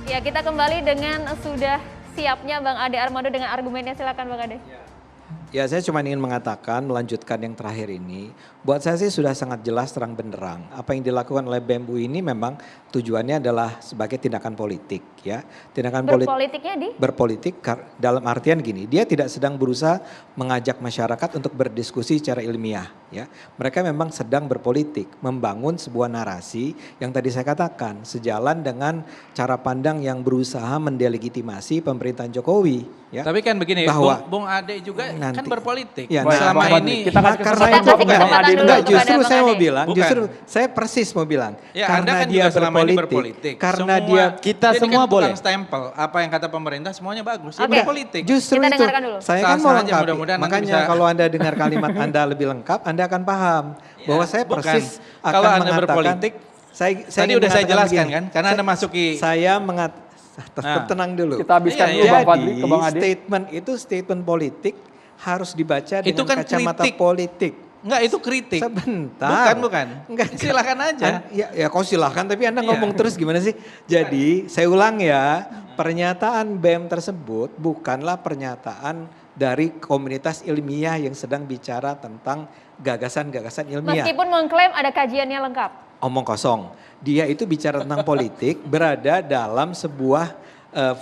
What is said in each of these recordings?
Ya, kita kembali dengan sudah siapnya Bang Ade Armando dengan argumennya. Silakan Bang Ade. Ya, saya cuma ingin mengatakan, melanjutkan yang terakhir ini, buat saya sih sudah sangat jelas terang benderang. Apa yang dilakukan oleh BEM UI ini memang tujuannya adalah sebagai tindakan politik, ya. Tindakan Berpolitiknya di? berpolitik dalam artian gini, dia tidak sedang berusaha mengajak masyarakat untuk berdiskusi secara ilmiah, ya. Mereka memang sedang berpolitik, membangun sebuah narasi yang tadi saya katakan sejalan dengan cara pandang yang berusaha mendelegitimasi pemerintahan Jokowi, ya. Tapi kan begini, Bahwa Bung Ade juga kan berpolitik. Ya, selama nah, ini kita kasih karena kesempatan itu dulu ke Bang Ade dulu. enggak, justru kepada saya Bang mau Ade. bilang, Bukan. justru saya persis mau bilang, Ya, karena Anda kan dia juga selama ini berpolitik. karena Semua, dia kita jadi semua kan boleh. tukang stempel, apa yang kata pemerintah semuanya bagus. Ya Oke. berpolitik. justru Kita itu dengarkan dulu. saya Sah-sah kan mau aja, lengkapi. mudah-mudahan nanti Makanya bisa- kalau Anda dengar kalimat Anda lebih lengkap, Anda akan paham bahwa saya bukan. persis akan Kalau Anda mengatakan berpolitik, saya tadi ingin udah saya mengatakan jelaskan begini. kan, karena Anda masuki. Saya Nah. tenang dulu. Kita habiskan Iya, dulu iya. Bang Fadli ke Bang Ade. Statement itu statement politik harus dibaca Itu dengan kan kacamata kritik. politik. Enggak, itu kritik. Sebentar. Bukan. Enggak. Silakan aja. Ya kau silakan, tapi Anda Iya. ngomong terus gimana sih? Jadi saya ulang ya, pernyataan BEM tersebut bukanlah pernyataan dari komunitas ilmiah yang sedang bicara tentang gagasan-gagasan ilmiah. Meskipun mengklaim ada kajiannya lengkap. Omong kosong. Dia itu bicara tentang politik, berada dalam sebuah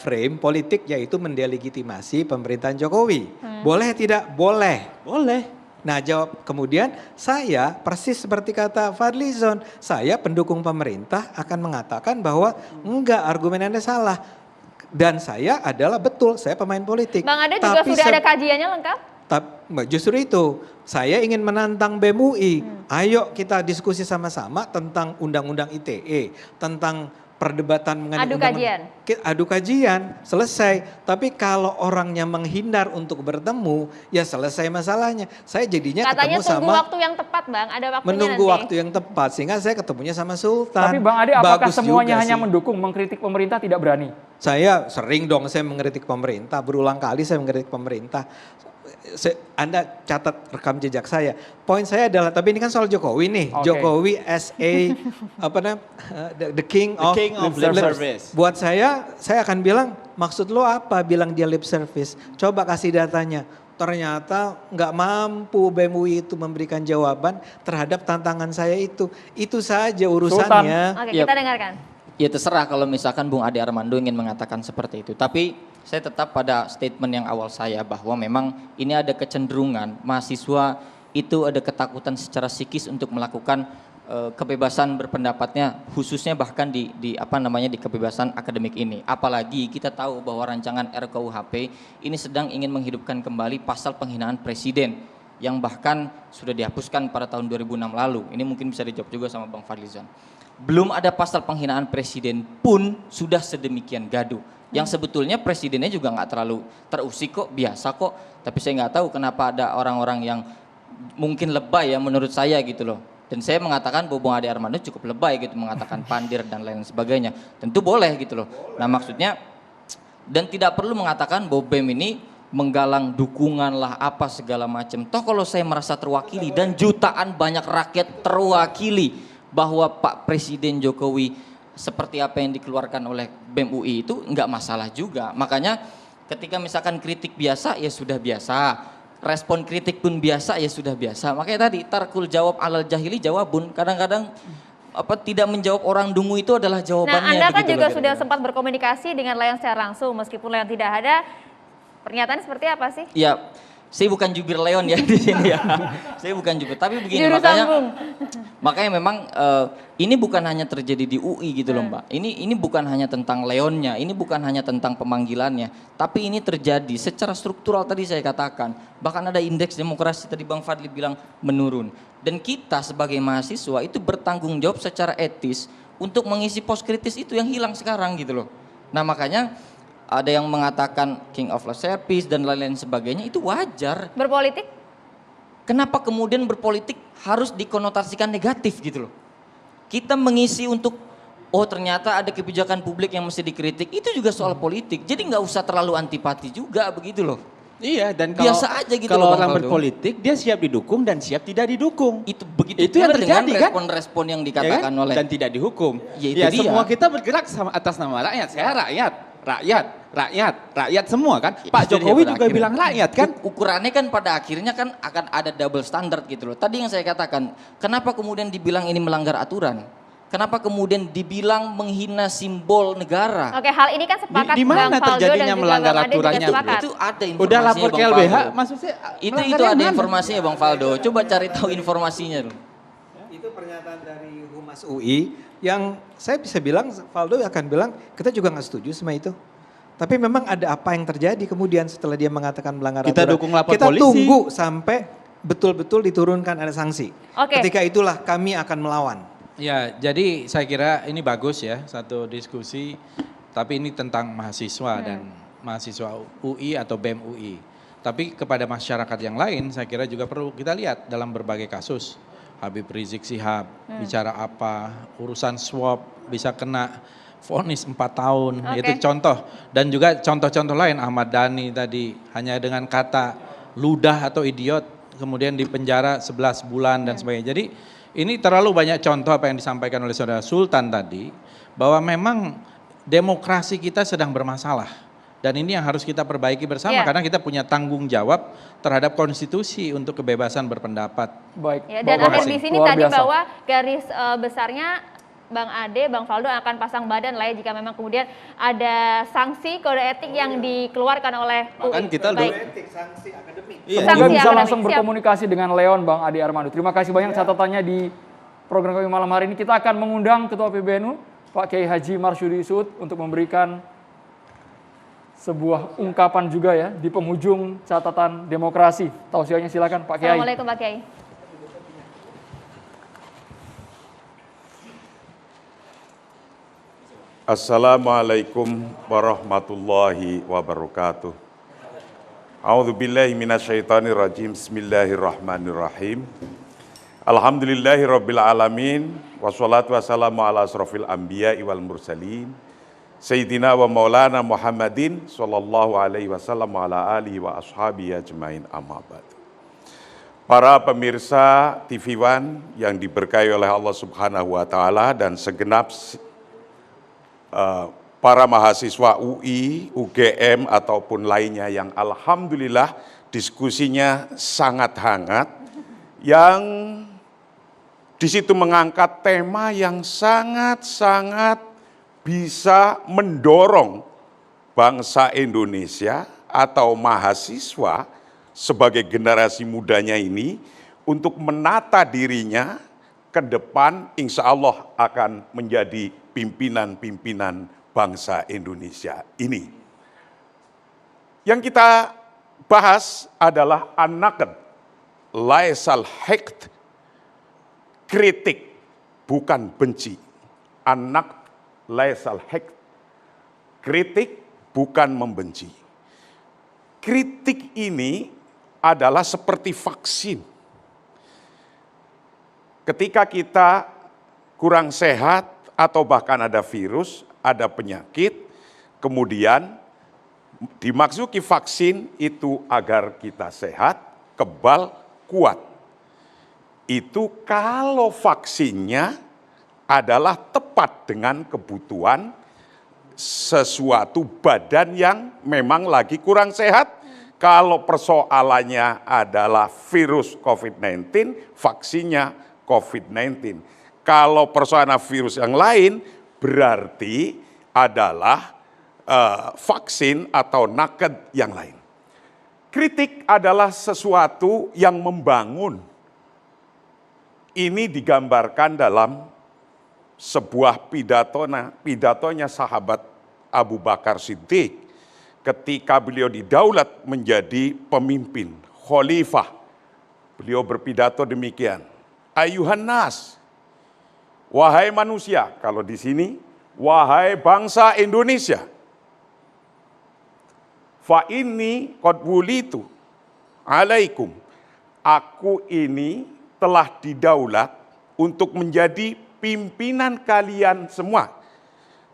frame politik, yaitu mendelegitimasi pemerintahan Jokowi. Boleh tidak? Boleh. Boleh. Nah jawab kemudian saya persis seperti kata Fadlizon, saya pendukung pemerintah akan mengatakan bahwa enggak, argumen Anda salah. Dan saya adalah betul, saya pemain politik. Bang Ade juga sudah ada kajiannya lengkap? Justru itu, saya ingin menantang BEM UI. Ayo kita diskusi sama-sama tentang undang-undang ITE, tentang perdebatan mengenai Adu kajian. Adu kajian, selesai. Tapi kalau orangnya menghindar untuk bertemu, ya selesai masalahnya. Saya jadinya Katanya ketemu tunggu sama waktu yang tepat Bang, ada waktunya menunggu nanti. waktu yang tepat sehingga saya ketemunya sama Sultan. Tapi Bang Ade, apakah Bagus semuanya juga hanya sih. mendukung, mengkritik pemerintah tidak berani? Saya sering dong saya mengkritik pemerintah, berulang kali saya mengkritik pemerintah. Anda catat rekam jejak saya. Poin saya adalah, tapi ini kan soal Jokowi nih. Oke. Jokowi as a the king of lip service. Buat saya akan bilang, maksud lo apa bilang dia lip service? Coba kasih datanya. Ternyata nggak mampu BEM UI itu memberikan jawaban terhadap tantangan saya itu. Itu saja urusannya. Oke, Yap. kita dengarkan. Ya terserah kalau misalkan Bung Ade Armando ingin mengatakan seperti itu. Tapi saya tetap pada statement yang awal saya bahwa memang ini ada kecenderungan mahasiswa itu ada ketakutan secara psikis untuk melakukan kebebasan berpendapatnya, khususnya bahkan di kebebasan akademik ini. Apalagi kita tahu bahwa rancangan RKUHP ini sedang ingin menghidupkan kembali pasal penghinaan presiden yang bahkan sudah dihapuskan pada tahun 2006 lalu. Ini mungkin bisa dijawab juga sama Bang Fadlizon. Belum ada pasal penghinaan presiden pun sudah sedemikian gaduh. Yang sebetulnya presidennya juga nggak terlalu terusik kok, biasa kok. Tapi saya nggak tahu kenapa ada orang-orang yang mungkin lebay ya menurut saya gitu loh. Dan saya mengatakan bahwa Bung Ade Armando cukup lebay gitu, mengatakan pandir dan lain sebagainya. Tentu boleh gitu loh. Nah maksudnya, dan tidak perlu mengatakan bahwa BEM ini menggalang dukungan lah apa segala macam. Toh kalau saya merasa terwakili dan jutaan banyak rakyat terwakili bahwa Pak Presiden Jokowi seperti apa yang dikeluarkan oleh BEM UI itu enggak masalah juga. Makanya ketika misalkan kritik biasa ya sudah biasa, respon kritik pun biasa ya sudah biasa. Makanya tadi tarkul jawab alal jahili jawabun. Kadang-kadang tidak menjawab orang dungu itu adalah jawabannya. Nah, Anda kan begitu juga loh, sudah kira-kira. sempat berkomunikasi dengan Leon secara langsung, meskipun Leon tidak ada. Pernyataan seperti apa sih? Ya, saya bukan jubir Leon ya di sini ya. Saya bukan jubir, tapi begini Juru makanya. sambung. Makanya memang ini bukan hanya terjadi di UI gitu loh Mbak. Ini bukan hanya tentang Leonnya, ini bukan hanya tentang pemanggilannya, tapi ini terjadi secara struktural tadi saya katakan. Bahkan ada indeks demokrasi tadi Bang Fadli bilang menurun. Dan kita sebagai mahasiswa itu bertanggung jawab secara etis untuk mengisi pos kritis itu yang hilang sekarang gitu loh. Nah makanya ada yang mengatakan king of lip service dan lain-lain sebagainya, itu wajar. Berpolitik? Kenapa kemudian berpolitik harus dikonotasikan negatif gitu loh. Kita mengisi untuk, oh ternyata ada kebijakan publik yang mesti dikritik, itu juga soal politik. Jadi nggak usah terlalu antipati juga begitu loh. Iya, dan kalau, Biasa aja gitu kalau loh, Bang orang Faldo. berpolitik, dia siap didukung dan siap tidak didukung. Itu begitu Itu yang pula dengan terjadi kan? respon-respon yang Ya dikatakan kan? oleh Dan tidak dihukum. Ya, itu Ya, dia. semua kita bergerak atas nama rakyat. Saya rakyat semua kan. Pak Itu dia Jokowi pada juga akhirnya. bilang rakyat kan. Ukurannya kan pada akhirnya kan akan ada double standard gitu loh. Tadi yang saya katakan, kenapa kemudian dibilang ini melanggar aturan? Kenapa kemudian dibilang menghina simbol negara? Oke, hal ini kan sepakat Di mana Bang Faldo dan terjadinya juga melanggar Bang Ade juga aturannya, Bro? sepakat. Itu ada informasinya Udah lapor ke Bang LBH, Faldo. maksudnya Itu melanggar ada yang mana? informasinya Bang Faldo. Coba cari tahu informasinya dulu. Itu pernyataan dari Humas UI yang saya bisa bilang, Valdo akan bilang kita juga nggak setuju sama itu. Tapi memang ada apa yang terjadi kemudian setelah dia mengatakan melanggar Kita aturan. dukung lapor Kita polisi. tunggu sampai betul-betul diturunkan ada sanksi. Oke. Ketika itulah kami akan melawan. Ya, jadi saya kira ini bagus ya, satu diskusi, tapi ini tentang mahasiswa dan mahasiswa UI atau BEM UI. Tapi kepada masyarakat yang lain, saya kira juga perlu kita lihat dalam berbagai kasus. Habib Rizik Sihab, bicara apa, urusan swab bisa kena vonis 4 tahun, Oke. itu contoh. Dan juga contoh-contoh lain, Ahmad Dhani tadi, hanya dengan kata ludah atau idiot, kemudian dipenjara 11 bulan dan sebagainya. Jadi ini terlalu banyak contoh apa yang disampaikan oleh Saudara Sultan tadi, bahwa memang demokrasi kita sedang bermasalah. Dan ini yang harus kita perbaiki bersama, Iya. karena kita punya tanggung jawab terhadap konstitusi untuk kebebasan berpendapat. Baik. Ya, dan Bapak akhir Bapak. di sini Luar tadi biasa. bahwa garis besarnya Bang Ade, Bang Faldo akan pasang badan lah ya jika memang kemudian ada sanksi kode etik yang dikeluarkan oleh Bahkan UI. kita Baik. sanksi akademik. Iya. Sanksi Juga bisa akademik, langsung siap. berkomunikasi dengan Leon Bang Ade Armando. Terima kasih banyak catatannya di program kami malam hari ini. Kita akan mengundang Ketua PBNU Pak Kiai Haji Marsudi Suud untuk memberikan sebuah ungkapan juga ya di penghujung catatan demokrasi. Tausiahnya silakan Pak Kiai. Assalamualaikum Pak Kiai. Assalamualaikum warahmatullahi wabarakatuh. A'udzu billahi minasyaitonir rajim. Bismillahirrahmanirrahim. Alhamdulillahirabbil alamin wassalatu wassalamu ala asrofil anbiya'i wal mursalin sayyidina wa maulana Muhammadin sallallahu alaihi wasallam wa ala alihi wa ashabihi ajmain, amma ba'd. Para pemirsa TV One yang diberkahi oleh Allah Subhanahu wa taala dan segenap para mahasiswa UI, UGM ataupun lainnya yang alhamdulillah diskusinya sangat hangat, yang di situ mengangkat tema yang sangat-sangat bisa mendorong bangsa Indonesia atau mahasiswa sebagai generasi mudanya ini untuk menata dirinya ke depan, insya Allah akan menjadi pimpinan-pimpinan bangsa Indonesia ini. Yang kita bahas adalah an-naqd, laisal hiqd, kritik bukan benci. An-naqd, laisal hiqd, kritik bukan membenci. Kritik ini adalah seperti vaksin. Ketika kita kurang sehat atau bahkan ada virus, ada penyakit, kemudian dimasuki vaksin itu agar kita sehat, kebal, kuat. Itu kalau vaksinnya adalah tepat dengan kebutuhan sesuatu badan yang memang lagi kurang sehat. Kalau persoalannya adalah virus COVID-19, vaksinnya COVID-19. Kalau persoalan virus yang lain berarti adalah vaksin atau naked yang lain. Kritik adalah sesuatu yang membangun. Ini digambarkan dalam sebuah pidatonya sahabat Abu Bakar Siddiq ketika beliau didaulat menjadi pemimpin, khalifah. Beliau berpidato demikian, Ayuhan nas, wahai manusia, kalau di sini, wahai bangsa Indonesia. Fa inni qad wulitu alaikum. Aku ini telah didaulat untuk menjadi pimpinan kalian semua.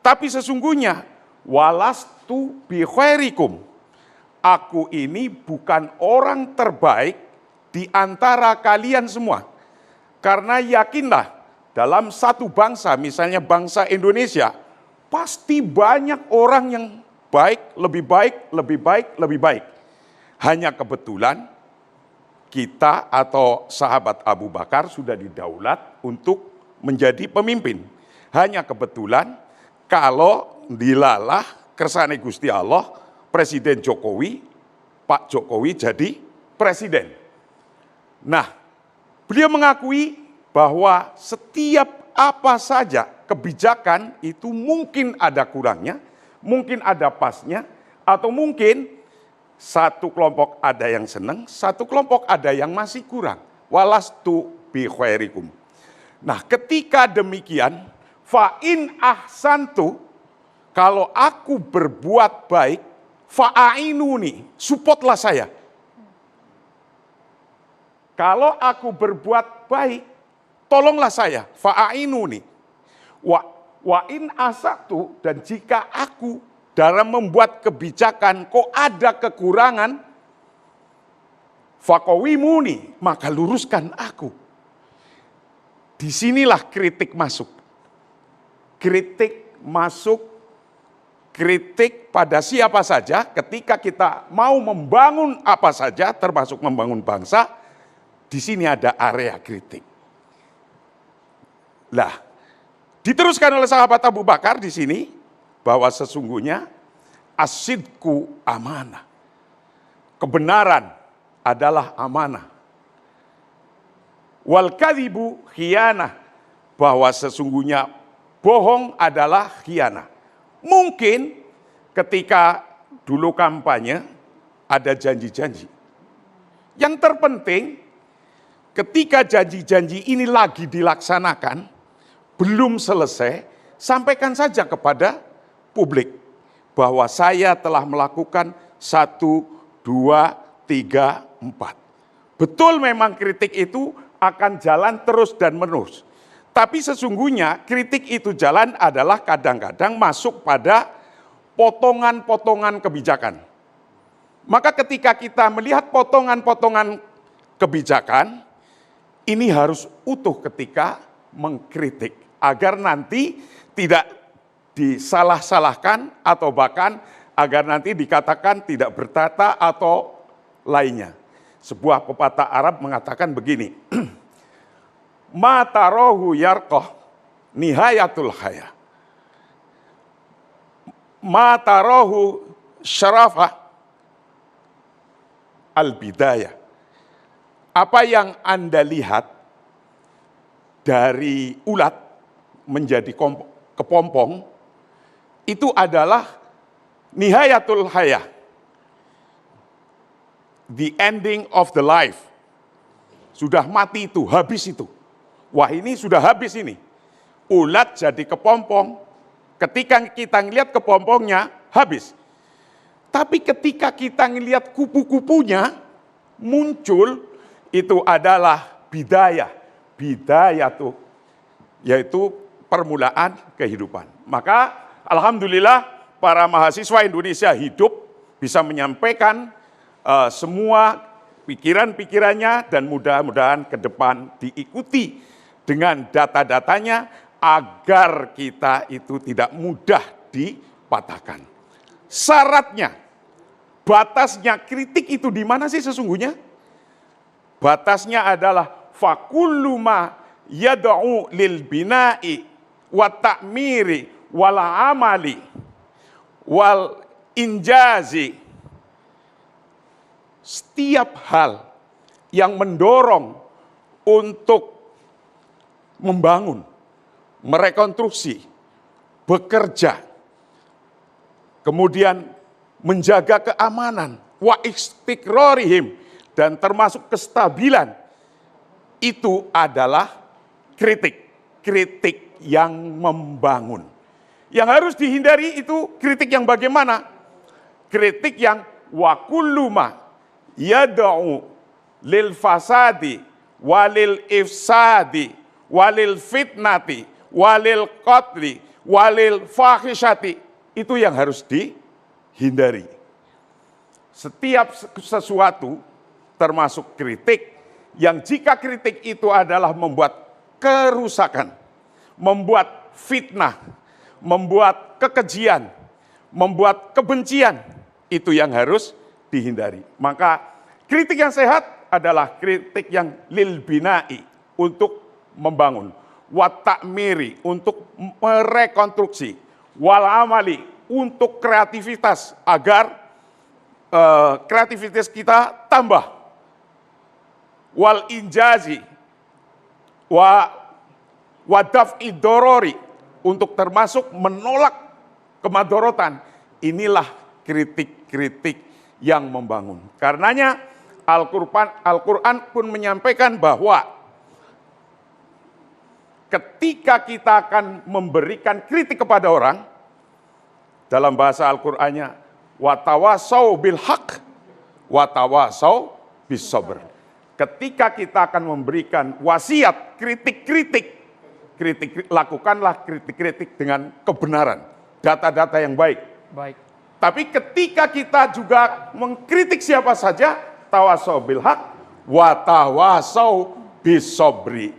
Tapi sesungguhnya walastu bi khairikum. aku ini bukan orang terbaik di antara kalian semua. Karena yakinlah, dalam satu bangsa, misalnya bangsa Indonesia, pasti banyak orang yang baik, lebih baik, lebih baik, lebih baik. Hanya kebetulan kita atau sahabat Abu Bakar sudah didaulat untuk menjadi pemimpin. Hanya kebetulan kalau dilalah kersane Gusti Allah, Presiden Jokowi, Pak Jokowi jadi presiden. Nah, beliau mengakui bahwa setiap apa saja kebijakan itu mungkin ada kurangnya, mungkin ada pasnya, atau mungkin satu kelompok ada yang senang, satu kelompok ada yang masih kurang. Walastu bi khairikum. Nah, ketika demikian, fa in ahsantu, kalau aku berbuat baik, fa'ainuni, supportlah saya. Kalau aku berbuat baik, tolonglah saya, fa'ainuni. Wa in asatu, dan jika aku dalam membuat kebijakan kok ada kekurangan, faqawimuni, maka luruskan aku. Disinilah kritik masuk. Kritik masuk, kritik pada siapa saja ketika kita mau membangun apa saja, termasuk membangun bangsa, di sini ada area kritik. Lah, diteruskan oleh sahabat Abu Bakar di sini, bahwa sesungguhnya asidku amanah. Kebenaran adalah amanah. Wal kadhibu khianah, bahwa sesungguhnya bohong adalah khianah. Mungkin ketika dulu kampanye ada janji-janji. Yang terpenting ketika janji-janji ini lagi dilaksanakan, belum selesai, sampaikan saja kepada publik bahwa saya telah melakukan 1, 2, 3, 4. Betul memang kritik itu akan jalan terus dan menerus. Tapi sesungguhnya kritik itu jalan adalah kadang-kadang masuk pada potongan-potongan kebijakan. Maka ketika kita melihat potongan-potongan kebijakan, ini harus utuh ketika mengkritik. Agar nanti tidak disalah-salahkan atau bahkan agar nanti dikatakan tidak bertata atau lainnya. Sebuah pepatah Arab mengatakan begini, ma tarohu yarqah nihayatul haya, ma tarohu syarafah al-bidayah. Apa yang Anda lihat dari ulat menjadi kepompong, itu adalah nihayatul haya, the ending of the life. Sudah mati itu, habis itu. Wah, ini sudah habis ini. Ulat jadi kepompong. Ketika kita ngelihat kepompongnya, habis. Tapi ketika kita ngelihat kupu-kupunya, muncul, itu adalah bidayah. Bidayah tuh, yaitu permulaan kehidupan. Maka alhamdulillah para mahasiswa Indonesia hidup bisa menyampaikan semua pikiran-pikirannya dan mudah-mudahan ke depan diikuti dengan data-datanya agar kita itu tidak mudah dipatahkan. Syaratnya, batasnya kritik itu di mana sih sesungguhnya? Batasnya adalah fakullu ma yad'u lil bina'i wa ta'miri wal amali wal injazi. Setiap hal yang mendorong untuk membangun, merekonstruksi, bekerja, kemudian menjaga keamanan, wa istiqrarihim, dan termasuk kestabilan, itu adalah kritik. Kritik yang membangun. Yang harus dihindari itu kritik yang bagaimana? Kritik yang wa kullu ma yad'u lil fasadi walil ifsadi walil fitnati walil qatli walil fahisyati, itu yang harus dihindari. setiap sesuatu termasuk kritik, yang jika kritik itu adalah membuat kerusakan, membuat fitnah, membuat kekejian, membuat kebencian, itu yang harus dihindari. Maka kritik yang sehat adalah kritik yang lil binai, untuk membangun, wa ta'miri, untuk merekonstruksi, wal amali, untuk kreativitas, agar kreativitas kita tambah, wal injazi, wadaf'i dorori, untuk termasuk menolak kemadorotan. Inilah kritik-kritik yang membangun. Karenanya Al-Quran pun menyampaikan bahwa ketika kita akan memberikan kritik kepada orang, dalam bahasa Al-Qur'annya, watawasau bil haq, watawasau bis sabr. Ketika kita akan memberikan wasiat, kritik-kritik, lakukanlah kritik-kritik dengan kebenaran, data-data yang baik. Baik. Tapi ketika kita juga mengkritik siapa saja, tawasau bil haq, watawasau bis sabri.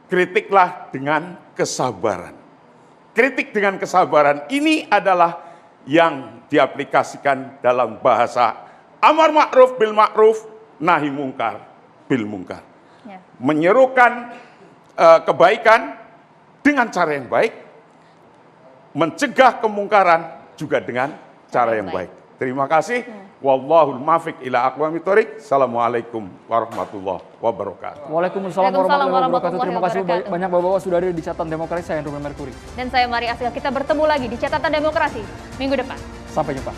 Kritiklah dengan kesabaran. Kritik dengan kesabaran ini adalah yang diaplikasikan dalam bahasa amar ma'ruf bil ma'ruf, nahi mungkar bil mungkar. Ya. Menyerukan kebaikan dengan cara yang baik, mencegah kemungkaran juga dengan cara yang baik. Terima kasih. Wallahul muwaffiq ila aqwamit thoriq. Assalamualaikum warahmatullahi wabarakatuh. Waalaikumsalam warahmatullahi wabarakatuh. Terima kasih banyak Bapak-Bapak sudah hadir di Catatan Demokrasi. Saya Andrew Merkuri. Dan saya Mari Asga. Kita bertemu lagi di Catatan Demokrasi minggu depan. Sampai jumpa.